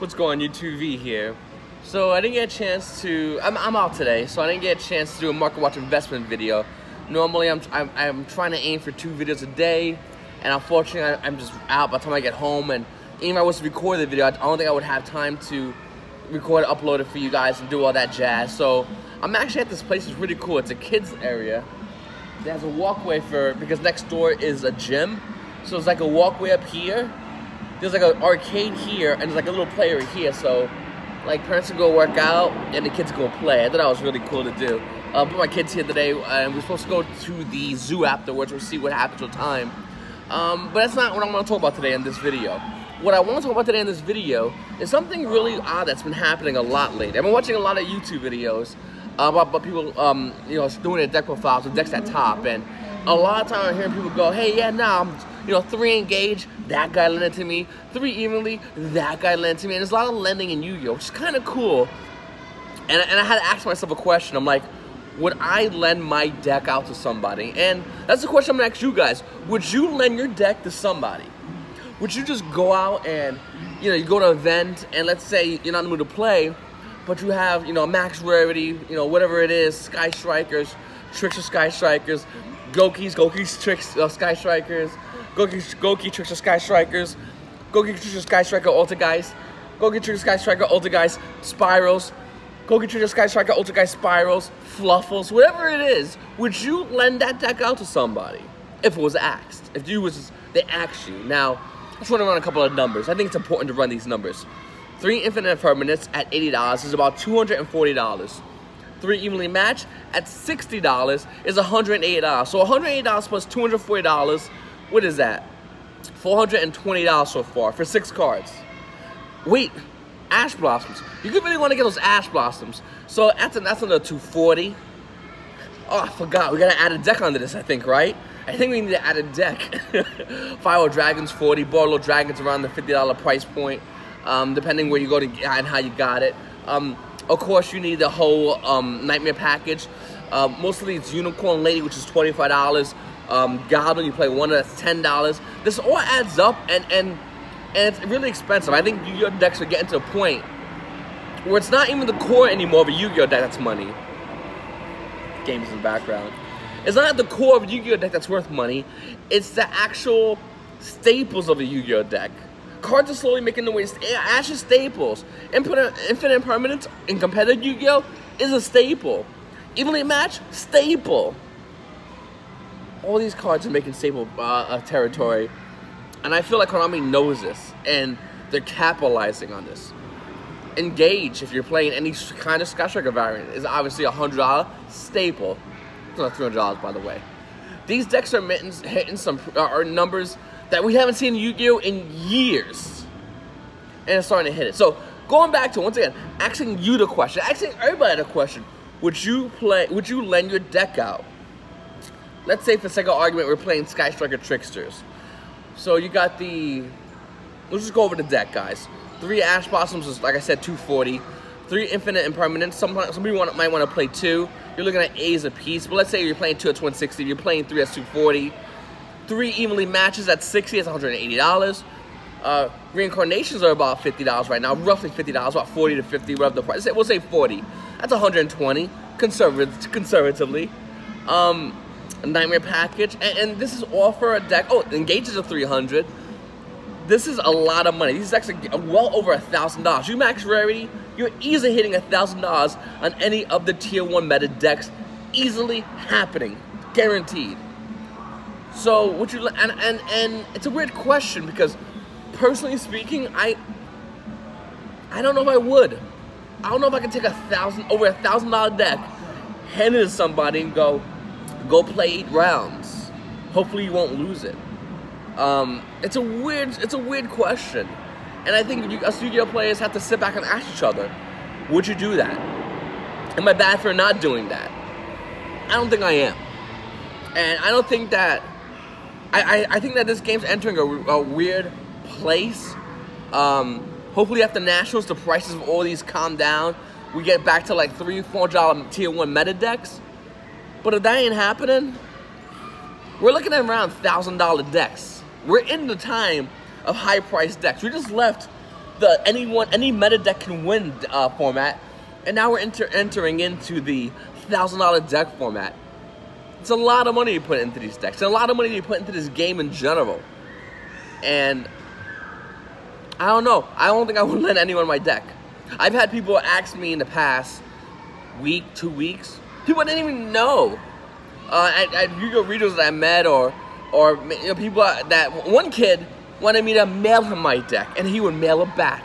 What's going on, YouTube here? So I didn't get a chance to, I'm out today, so I didn't get a chance to do a market watch investment video. Normally I'm trying to aim for 2 videos a day, and unfortunately I'm just out by the time I get home, and even if I was to record the video, I don't think I would have time to record and upload it for you guys and do all that jazz. So I'm actually at this place. It's really cool. It's a kids area. It has a walkway because next door is a gym. So it's like a walkway up here. There's like an arcade here, and there's like a little play area here. So like parents can go work out and the kids can go play. I thought that was really cool to do. Put my kids here today, and we're supposed to go to the zoo afterwards. We'll see what happens with time. But that's not what I'm going to talk about today in this video. What I want to talk about today in this video is something really odd that's been happening a lot lately. I've been watching a lot of YouTube videos about people, you know, doing their deck profiles with decks at top, and a lot of time I'm hearing people go, "Hey, yeah, nah, you know, 3 engage, that guy lent to me, 3 evenly, that guy lent to me," and there's a lot of lending in YuGiOh, which is kind of cool. And I had to ask myself a question. I'm like, would I lend my deck out to somebody? And that's the question I'm gonna ask you guys. Would you lend your deck to somebody? Would you just go out and, you know, you go to an event, and let's say you're not in the mood to play, but you have, you know, max rarity, you know, whatever it is, Sky Strikers, Tricks of Sky Strikers, Goki's Tricks of Sky Strikers, Goki Tricks of Sky Strikers, Goki Tricks of Sky Striker Ultra Guys, Goki Tricks of Sky Striker Ultra Guys, Spirals, Goki Tricks of Sky Striker Ultra Guys, Spirals, Fluffles, whatever it is, would you lend that deck out to somebody if it was asked? If they asked you. Now, I just want to run a couple of numbers. I think it's important to run these numbers. 3 infinite permanents at $80 is about $240. 3 evenly matched at $60 is $108. So $108 plus $240, what is that? $420 so far for 6 cards. Wait, Ash Blossoms. You could really want to get those Ash Blossoms. So that's another $240. Oh, I forgot. We gotta add a deck onto this, I think, right? I think we need to add a deck. Fire Dragons, $40. Borlow Dragons around the $50 price point, depending where you go to and how you got it. Of course, you need the whole Nightmare package. Mostly it's Unicorn Lady, which is $25. Goblin, you play one, that's $10. This all adds up, and it's really expensive. I think Yu-Gi-Oh decks are getting to a point where it's not even the core anymore of a Yu-Gi-Oh deck that's money. Games in the background. It's not at the core of a Yu-Gi-Oh deck that's worth money. It's the actual staples of a Yu-Gi-Oh deck. Cards are slowly making their way. Ash's staples. Infinite Impermanence in competitive Yu-Gi-Oh is a staple. Evenly matched, staple. All these cards are making staple territory. And I feel like Konami knows this, and they're capitalizing on this. Engage, if you're playing any kind of Sky Striker variant, is obviously a $100 staple. It's not $300, by the way. These decks are hitting some numbers that we haven't seen in Yu-Gi-Oh in years, and it's starting to hit it. So going back to, once again, asking you the question, asking everybody the question: would you lend your deck out? Let's say, for the sake of argument, we're playing Sky Striker Tricksters. So you got let's just go over the deck, guys. 3 Ash Blossoms is, like I said, $240. 3 Infinite Impermanence. Somebody might want to play 2. You're looking at A's a piece. But let's say you're playing 2 at $160. You're playing 3 at $240. 3 evenly matches at $60. It's $180. Reincarnations are about $50 right now. Roughly $50. About $40 to $50. Whatever the price. We'll say $40. That's $120. Conservatively. A Nightmare package, and this is all for a deck. Oh, Engages are $300. This is a lot of money. These decks are well over $1,000. You max rarity, you're easily hitting $1,000 on any of the tier 1 meta decks. Easily happening, guaranteed. So would you? And it's a weird question, because personally speaking, I don't know if I would. I don't know if I can take over $1,000 deck, hand it to somebody, and go play 8 rounds. Hopefully you won't lose it. It's a weird question, and I think us Yu-Gi-Oh players have to sit back and ask each other: would you do that? Am I bad for not doing that? I don't think I am, and I don't think that. I think that this game's entering a weird place. Hopefully after Nationals, the prices of all these calm down. We get back to like $300-$400 tier 1 meta decks. But if that ain't happening, we're looking at around $1,000 decks. We're in the time of high-priced decks. We just left any meta deck can win format, and now we're entering into the $1,000 deck format. It's a lot of money you put into these decks, and a lot of money you put into this game in general. And I don't know. I don't think I would lend anyone my deck. I've had people ask me in the past week, 2 weeks. People I didn't even know. At YuGiOh readers that I met, or you know, people that one kid wanted me to mail him my deck, and he would mail it back.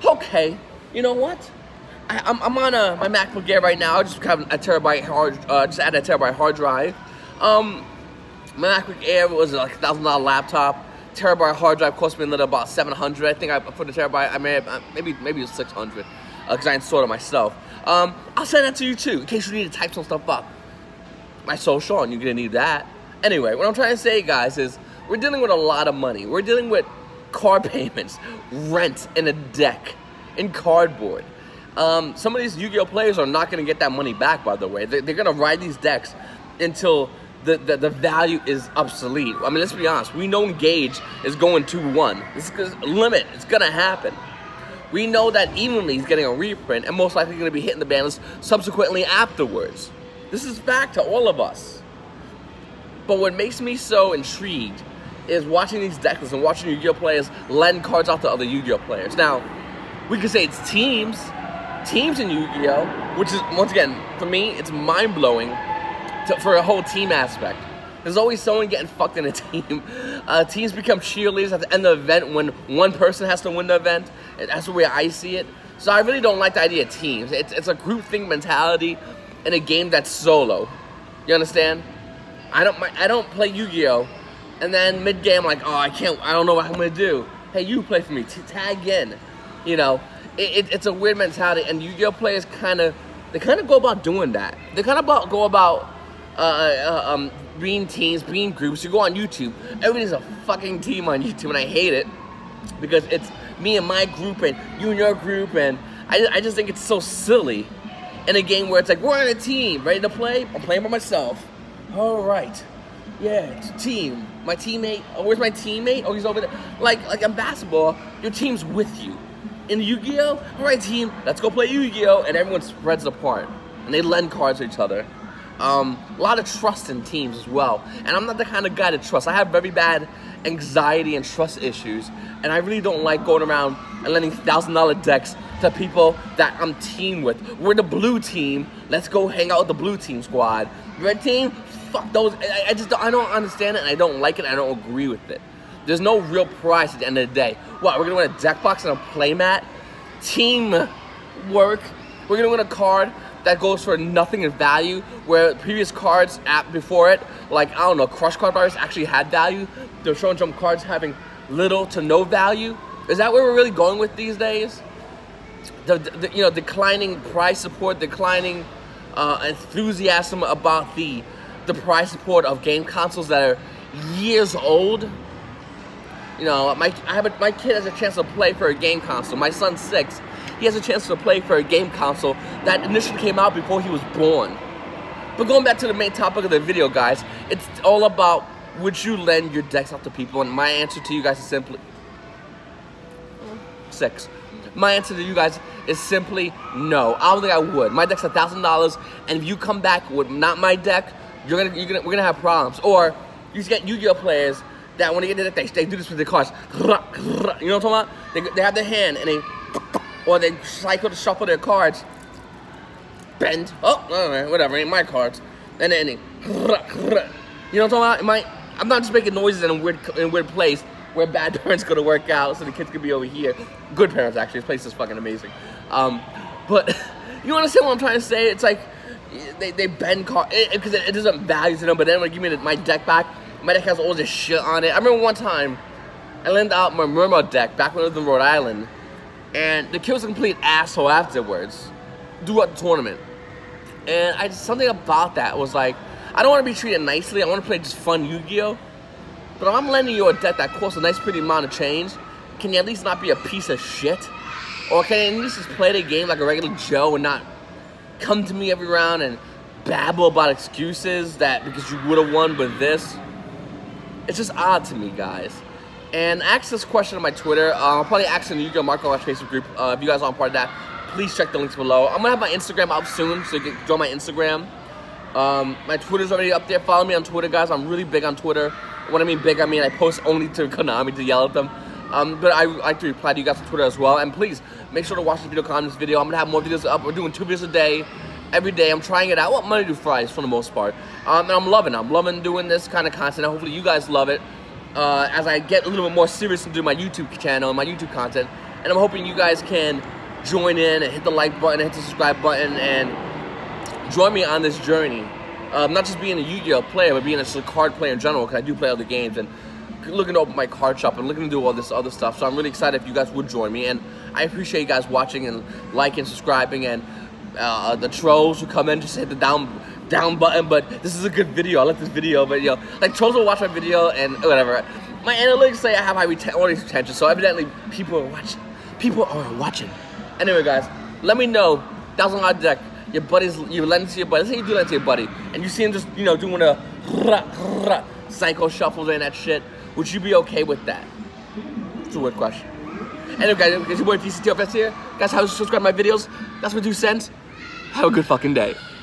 Okay, you know what? I'm on my MacBook Air right now. I just have a terabyte just added a terabyte hard drive. My MacBook Air was like a $1,000 laptop. Terabyte hard drive cost me a little about $700. I think for the terabyte, I may have, maybe it was $600 because I installed it myself. I'll send that to you too in case you need to type some stuff up. My social, and you're gonna need that. Anyway, what I'm trying to say, guys, is we're dealing with a lot of money. We're dealing with card payments, rent, and a deck, and cardboard. Some of these YuGiOh players are not gonna get that money back. By the way, they're gonna ride these decks until the value is obsolete. I mean, let's be honest. We know Engage is going 2-1. This is limit. It's gonna happen. We know that Evenly is getting a reprint and most likely gonna be hitting the ban list subsequently afterwards. This is fact to all of us. But what makes me so intrigued is watching these deck lists and watching YuGiOh players lend cards out to other YuGiOh players. Now, we could say it's teams in YuGiOh, which is, once again, for me, it's mind-blowing for a whole team aspect. There's always someone getting fucked in a team. Teams become cheerleaders at the end of the event when one person has to win the event. That's the way I see it. So I really don't like the idea of teams. It's a groupthink mentality in a game that's solo. You understand? I don't play YuGiOh, and then mid-game I'm like, oh, I don't know what I'm gonna do. Hey, you play for me, tag in. You know, it's a weird mentality, and YuGiOh players kind of go about doing that. They kind of go about being teams, being groups. You go on YouTube, everybody's a fucking team on YouTube, and I hate it because it's me and my group and you and your group, and I just think it's so silly in a game where it's like, we're on a team, ready to play? I'm playing by myself. All right, yeah, it's a team. My teammate, oh, where's my teammate? Oh, he's over there. Like in basketball, your team's with you. In YuGiOh, all right, team, let's go play YuGiOh, and everyone spreads apart, and they lend cards to each other. A lot of trust in teams as well, and I'm not the kind of guy to trust. I have very bad anxiety and trust issues, and I really don't like going around and lending $1,000 decks to people that I'm teamed with. We're the blue team. Let's go hang out with the blue team squad. Red team, fuck those. I don't understand it, and I don't like it, and I don't agree with it. There's no real prize at the end of the day. What, we're gonna win a deck box and a playmat? Team work. We're gonna win a card that goes for nothing in value, where previous cards before it, like, I don't know, Crush Card Virus actually had value. They're showing some cards having little to no value. Is that where we're really going with these days? You know, declining price support, declining enthusiasm about the price support of game consoles that are years old. You know, my kid has a chance to play for a game console. My son's 6. He has a chance to play for a game console that initially came out before he was born. But going back to the main topic of the video, guys, it's all about, would you lend your decks out to people? And my answer to you guys is simply 6. My answer to you guys is simply no. I don't think I would. My deck's $1,000, and if you come back with not my deck, we're gonna have problems. Or you get YuGiOh players that when they get to the deck, they do this with their cards. You know what I'm talking about? They have their hand and they cycle to shuffle their cards. Bend. Oh, whatever, ain't my cards. And then you know what I'm talking about? I'm not just making noises in a weird place where bad parents go to work out so the kids could be over here. Good parents, actually. This place is fucking amazing. But you understand what I'm trying to say? It's like they bend cards because it doesn't value to them. But then when they give me my deck back, my deck has all this shit on it. I remember one time I lent out my Murmur deck back when I lived in Rhode Island, and the kid was a complete asshole afterwards throughout the tournament. And something about that was like, I don't want to be treated nicely. I want to play just fun YuGiOh. But if I'm lending you a deck that costs a nice pretty amount of change, can you at least not be a piece of shit? Or can you at least just play the game like a regular Joe and not come to me every round and babble about excuses that because you would have won with this? It's just odd to me, guys. And ask this question on my Twitter. I'll probably ask in the YuGiOh Marco Watch Facebook group. If you guys aren't part of that, please check the links below. I'm gonna have my Instagram up soon, so you can join my Instagram. My Twitter's already up there. Follow me on Twitter, guys. I'm really big on Twitter. When I mean big, I mean I post only to Konami to yell at them. But I like to reply to you guys on Twitter as well. And please, make sure to watch this video, comment this video. I'm gonna have more videos up. We're doing 2 videos a day. Every day, I'm trying it out. Well, Monday through Fridays for the most part. And I'm loving doing this kind of content. Hopefully you guys love it. As I get a little bit more serious into my YouTube channel and my YouTube content. And I'm hoping you guys can join in and hit the like button, and hit the subscribe button, and join me on this journey. Not just being a YuGiOh player, but being a card player in general, because I do play other games, and looking to open my card shop and looking to do all this other stuff. So I'm really excited if you guys would join me, and I appreciate you guys watching and liking, subscribing, and the trolls who come in, just hit the down button. But this is a good video. I like this video, but you know, like, trolls will watch my video and whatever. My analytics say I have high audience retention, so evidently people are watching. People are watching. Anyway, guys, let me know down on our deck. Your buddies, you lend to your buddy. Let's say you do lend to your buddy, and you see him just, you know, doing a psycho shuffles and that shit. Would you be okay with that? It's a weird question. Anyway, guys, it's your boy VCTRFS here. Guys, how to subscribe to my videos? That's my 2 cents. Have a good fucking day.